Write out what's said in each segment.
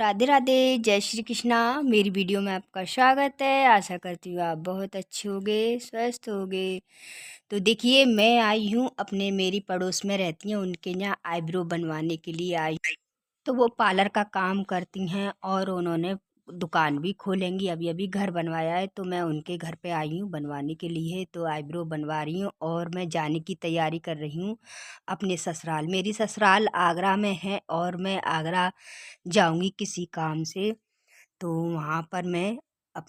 राधे राधे, जय श्री कृष्णा। मेरी वीडियो में आपका स्वागत है। आशा करती हूँ आप बहुत अच्छे होंगे, स्वस्थ होंगे। तो देखिए, मैं आई हूँ अपने मेरी पड़ोस में रहती हैं, उनके यहाँ आईब्रो बनवाने के लिए आई। तो वो पार्लर का काम करती हैं और उन्होंने दुकान भी खोलेंगी। अभी अभी घर बनवाया है, तो मैं उनके घर पे आई हूँ बनवाने के लिए। तो आईब्रो बनवा रही हूँ और मैं जाने की तैयारी कर रही हूँ अपने ससुराल। मेरी ससुराल आगरा में है और मैं आगरा जाऊंगी किसी काम से। तो वहाँ पर मैं अप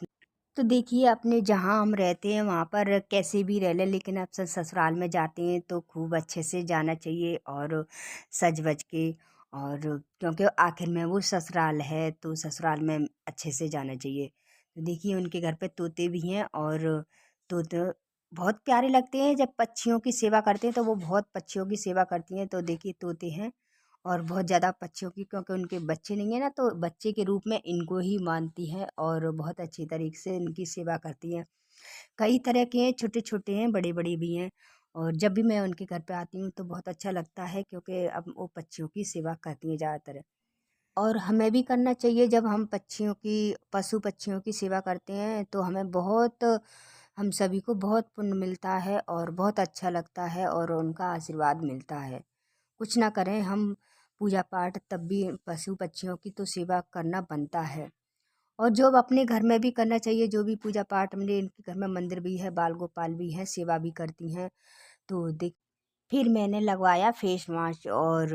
तो देखिए, अपने जहाँ हम रहते हैं वहाँ पर कैसे भी रह लें, लेकिन अब ससुराल में जाते हैं तो खूब अच्छे से जाना चाहिए और सज वज के। और क्योंकि आखिर में वो ससुराल है, तो ससुराल में अच्छे से जाना चाहिए। तो देखिए, उनके घर पे तोते भी हैं और तोते बहुत प्यारे लगते हैं। जब पक्षियों की सेवा करते हैं तो वो बहुत पक्षियों की सेवा करती हैं। तो देखिए, तोते हैं और बहुत ज़्यादा पक्षियों की, क्योंकि उनके बच्चे नहीं है ना, तो बच्चे के रूप में इनको ही मानती हैं और बहुत अच्छी तरीके से इनकी सेवा करती हैं। कई तरह के हैं, छोटे छोटे हैं, बड़े बड़े भी हैं। और जब भी मैं उनके घर पे आती हूँ तो बहुत अच्छा लगता है, क्योंकि अब वो पक्षियों की सेवा करती हैं ज़्यादातर। और हमें भी करना चाहिए। जब हम पक्षियों की, पशु पक्षियों की सेवा करते हैं तो हमें बहुत, हम सभी को बहुत पुण्य मिलता है और बहुत अच्छा लगता है और उनका आशीर्वाद मिलता है। कुछ ना करें हम पूजा पाठ, तब भी पशु पक्षियों की तो सेवा करना बनता है। और जो अब अपने घर में भी करना चाहिए, जो भी पूजा पाठ, मेरे इनके घर में मंदिर भी है, बाल गोपाल भी है, सेवा भी करती हैं। तो देख, फिर मैंने लगवाया फेस मास्क। और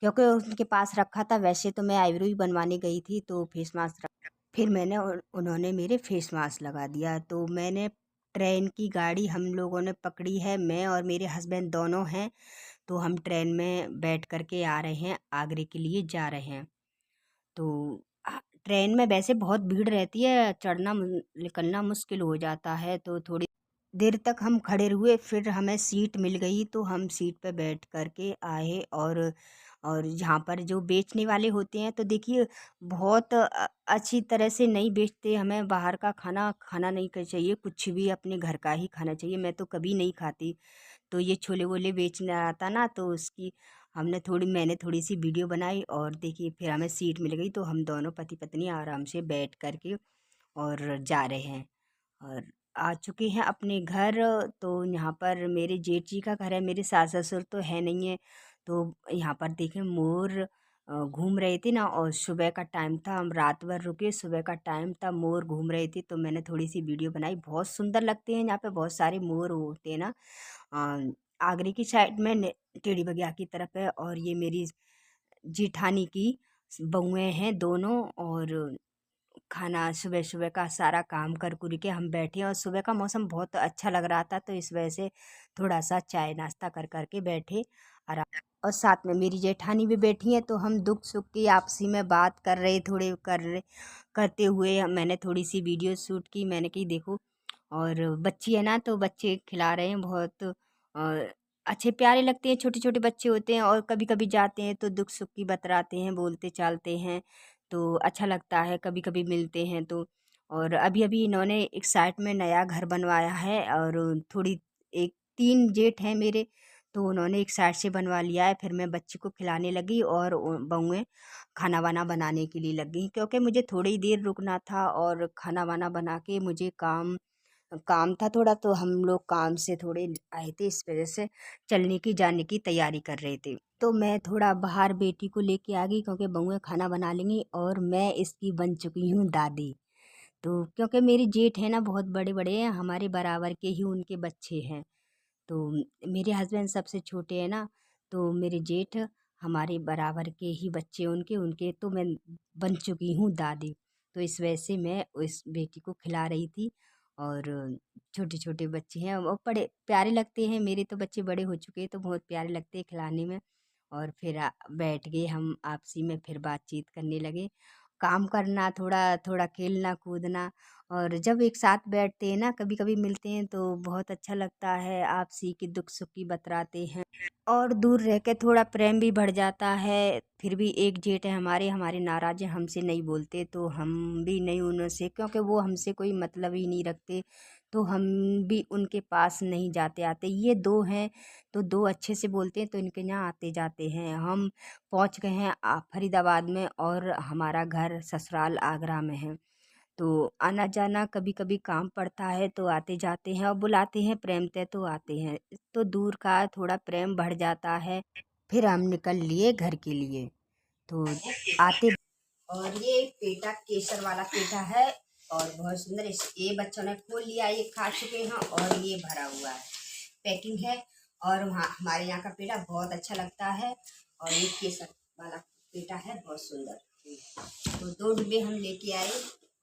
क्योंकि उनके पास रखा था, वैसे तो मैं आईब्रो ही बनवाने गई थी, तो फेस मास्क फिर मैंने उन्होंने मेरे फेस मास्क लगा दिया। तो मैंने ट्रेन की गाड़ी हम लोगों ने पकड़ी है, मैं और मेरे हस्बैंड दोनों हैं। तो हम ट्रेन में बैठ कर के आ रहे हैं, आगरे के लिए जा रहे हैं। तो ट्रेन में वैसे बहुत भीड़ रहती है, चढ़ना निकलना मुश्किल हो जाता है। तो थोड़ी देर तक हम खड़े हुए, फिर हमें सीट मिल गई तो हम सीट पे बैठ कर के आए। और यहाँ पर जो बेचने वाले होते हैं, तो देखिए, बहुत अच्छी तरह से नहीं बेचते। हमें बाहर का खाना खाना नहीं चाहिए, कुछ भी अपने घर का ही खाना चाहिए। मैं तो कभी नहीं खाती। तो ये छोले वोले बेचने आता ना, तो उसकी मैंने थोड़ी सी वीडियो बनाई और देखिए, फिर हमें सीट मिल गई तो हम दोनों पति पत्नी आराम से बैठ कर के और जा रहे हैं। और आ चुके हैं अपने घर। तो यहाँ पर मेरे जेठ जी का घर है, मेरे सास ससुर तो है नहीं है। तो यहाँ पर देखें, मोर घूम रहे थे ना, और सुबह का टाइम था, हम रात भर रुके, सुबह का टाइम था, मोर घूम रहे थे, तो मैंने थोड़ी सी वीडियो बनाई। बहुत सुंदर लगते हैं, यहाँ पे बहुत सारे मोर होते हैं ना। आगरे की साइड में टेढ़ी बगिया की तरफ है। और ये मेरी जेठानी की बहुएं हैं दोनों। और खाना सुबह सुबह का सारा काम कर कुर के हम बैठे, और सुबह का मौसम बहुत अच्छा लग रहा था, तो इस वजह से थोड़ा सा चाय नाश्ता कर कर के बैठे आराम। और साथ में मेरी जेठानी भी बैठी है, तो हम दुख सुख की आपसी में बात कर रहे, थोड़े कर रहे, करते हुए मैंने थोड़ी सी वीडियो शूट की। मैंने कही देखो, और बच्ची है ना, तो बच्चे खिला रहे हैं बहुत। अच्छे प्यारे लगते हैं, छोटे छोटे बच्चे होते हैं, और कभी कभी जाते हैं तो दुख सुख की बतराते हैं, बोलते चालते हैं। तो अच्छा लगता है, कभी कभी मिलते हैं तो। और अभी अभी इन्होंने एक साइड में नया घर बनवाया है, और थोड़ी एक 3 जेठ हैं मेरे, तो उन्होंने एक साइड से बनवा लिया है। फिर मैं बच्ची को खिलाने लगी और बहुएं खाना वाना बनाने के लिए लग गई, क्योंकि मुझे थोड़ी देर रुकना था और खाना वाना बना के मुझे काम काम था थोड़ा। तो हम लोग काम से थोड़े आए थे, इस वजह से चलने की जाने की तैयारी कर रहे थे। तो मैं थोड़ा बाहर बेटी को लेके आ गई, क्योंकि बहुएं खाना बना लेंगी और मैं इसकी बन चुकी हूँ दादी। तो क्योंकि मेरी जेठ है ना, बहुत बड़े बड़े हैं, हमारे बराबर के ही उनके बच्चे हैं। तो मेरे हस्बैंड सबसे छोटे हैं ना, तो मेरे जेठ हमारे बराबर के ही बच्चे उनके उनके तो मैं बन चुकी हूँ दादी। तो इस वजह से मैं उस बेटी को खिला रही थी। और छोटे छोटे बच्चे हैं, वो बड़े प्यारे लगते हैं। मेरे तो बच्चे बड़े हो चुके हैं, तो बहुत प्यारे लगते हैं खिलाने में। और फिर बैठ गए हम आपसी में, फिर बातचीत करने लगे, काम करना, थोड़ा थोड़ा खेलना कूदना। और जब एक साथ बैठते हैं ना, कभी कभी मिलते हैं, तो बहुत अच्छा लगता है, आपसी की दुख सुख की बतराते हैं। और दूर रह के थोड़ा प्रेम भी बढ़ जाता है। फिर भी एक जेठ है हमारे, हमारे नाराज हैं, हमसे नहीं बोलते, तो हम भी नहीं उनसे, क्योंकि वो हमसे कोई मतलब ही नहीं रखते। तो हम भी उनके पास नहीं जाते आते। ये 2 हैं तो 2 अच्छे से बोलते हैं तो इनके यहाँ आते जाते हैं। हम पहुँच गए हैं फरीदाबाद में और हमारा घर ससुराल आगरा में है। तो आना-जाना कभी-कभी काम पड़ता है तो आते-जाते हैं और बुलाते हैं प्रेमतः तो आते हैं। तो दूर का थोड़ा प्रेम बढ़ जाता है। फिर हम निकल लिए घर के लिए। तो आते और ये पेटा केसर वाला पेटा है और बहुत सुंदर। ये बच्चों ने खोल लिया, ये खा चुके हैं और ये भरा हुआ है, पैकिंग है। और वहाँ हमारे यहाँ का पेटा बहुत अच्छा लगता है और ये केसर वाला पेटा है बहुत सुंदर। तो 2 डिब्बे हम लेके आए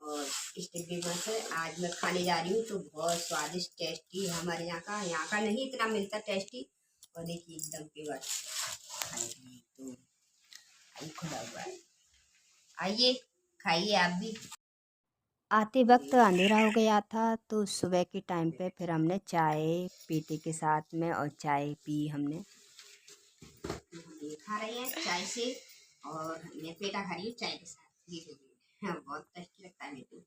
और इस डिब्बे में से आज मैं खाने जा रही हूँ। तो बहुत स्वादिष्ट टेस्टी है हमारे यहाँ का नहीं इतना मिलता टेस्टी। और देखिए एकदम प्योर खाने के लिए। तो ये खुला हुआ है, आइए खाइए आप भी। आते वक्त अंधेरा हो गया था तो सुबह के टाइम पे फिर हमने चाय पीते के साथ में और चाय पी हमने। ये खा रहे हैं चाय से और मैं पेटा खा रही हूँ चाय के साथ। ये देखिए हाँ, बहुत टेस्टी लगता है मेरे को।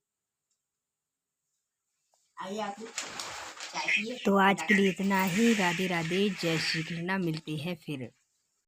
आइए आप चाय पिए। तो आज के लिए इतना ही। राधे राधे, जय श्री कृष्णा। मिलते हैं फिर।